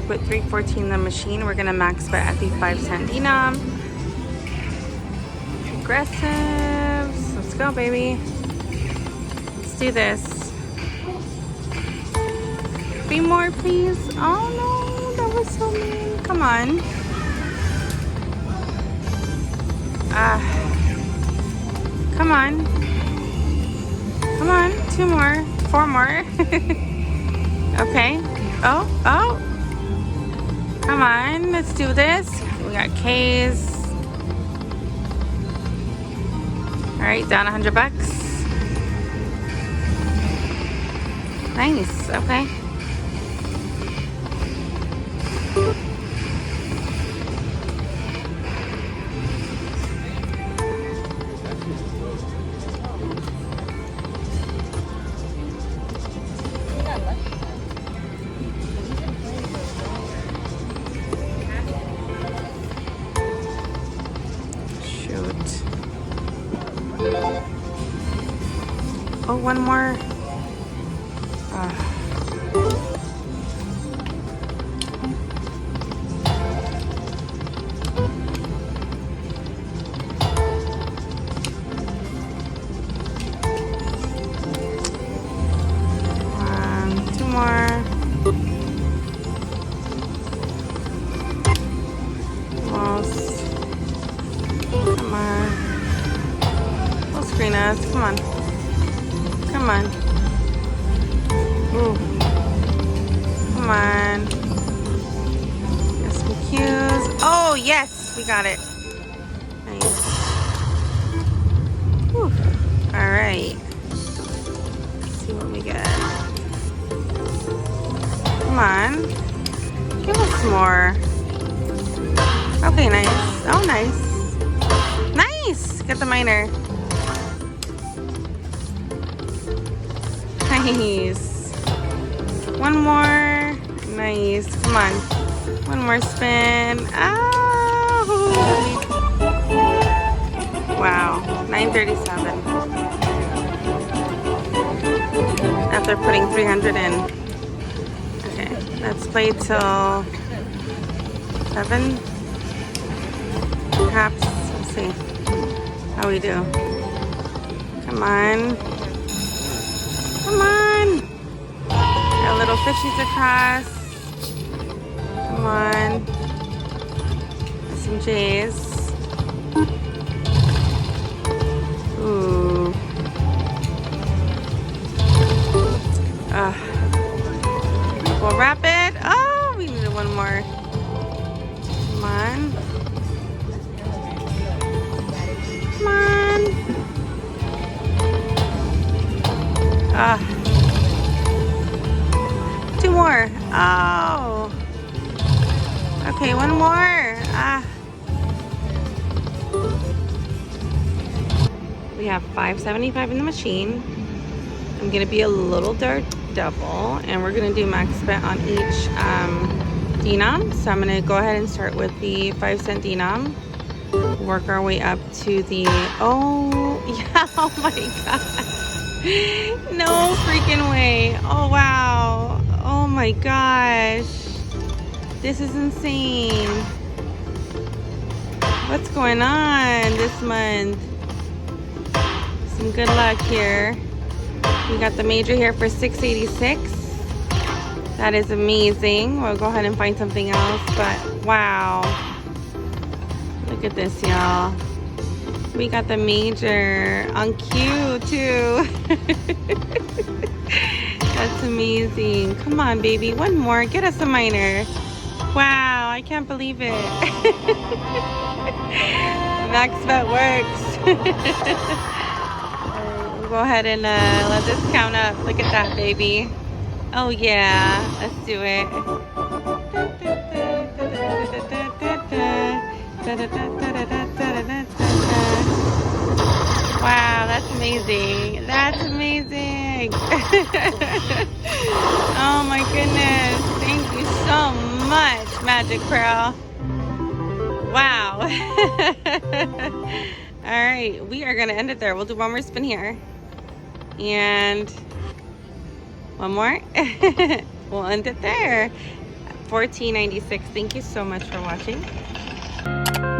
put 314 in the machine. We're gonna max bet at the 5-cent denom. Aggressives. Let's go, baby. Let's do this. 3 more, please. Oh no, that was so mean. Come on. Come on. Come on. 2 more. 4 more. Okay. Oh. Come on. Let's do this. We got K's. Alright, down $100. Nice. Okay. Oh, 1 more. Two more. Almost. Come on. Full screen us. Come on. Come on. Ooh. Come on. Get some cues. Oh, yes. We got it. Nice. Whew. All right. Let's see what we get. Come on. Give us more. Okay, nice. Oh, nice. Nice. Get the minor. Nice. 1 more. Nice. Come on. 1 more spin. Oh. Wow. 937. After putting 300 in. Okay. Let's play till 7. Perhaps. Let's see how we do. Come on. Come on. Got little fishies across. Come on. Some J's. Ooh. We'll wrap it. Oh, we needed 1 more. Come on. Come on. 2 more. Oh. Okay, 1 more. We have 575 in the machine. I'm gonna be a little double, and we're gonna do max bet on each denom. So I'm gonna go ahead and start with the 5-cent denom. Work our way up to the, oh yeah, oh my god. No freaking way. Oh wow. Oh my gosh. This is insane. What's going on this month? Some good luck here. We got the major here for 686. That is amazing. We'll go ahead and find something else, but wow. Look at this, y'all. We got the major on cue too. That's amazing. Come on, baby. 1 more. Get us a minor. Wow, I can't believe it. Max bet works. We'll go ahead and let this count up. Look at that, baby. Oh yeah, let's do it. Wow, that's amazing. That's amazing. Oh my goodness. Thank you so much, Magic Pearl. Wow. All right, we are going to end it there. We'll do 1 more spin here. And 1 more. We'll end it there. $14.96. Thank you so much for watching.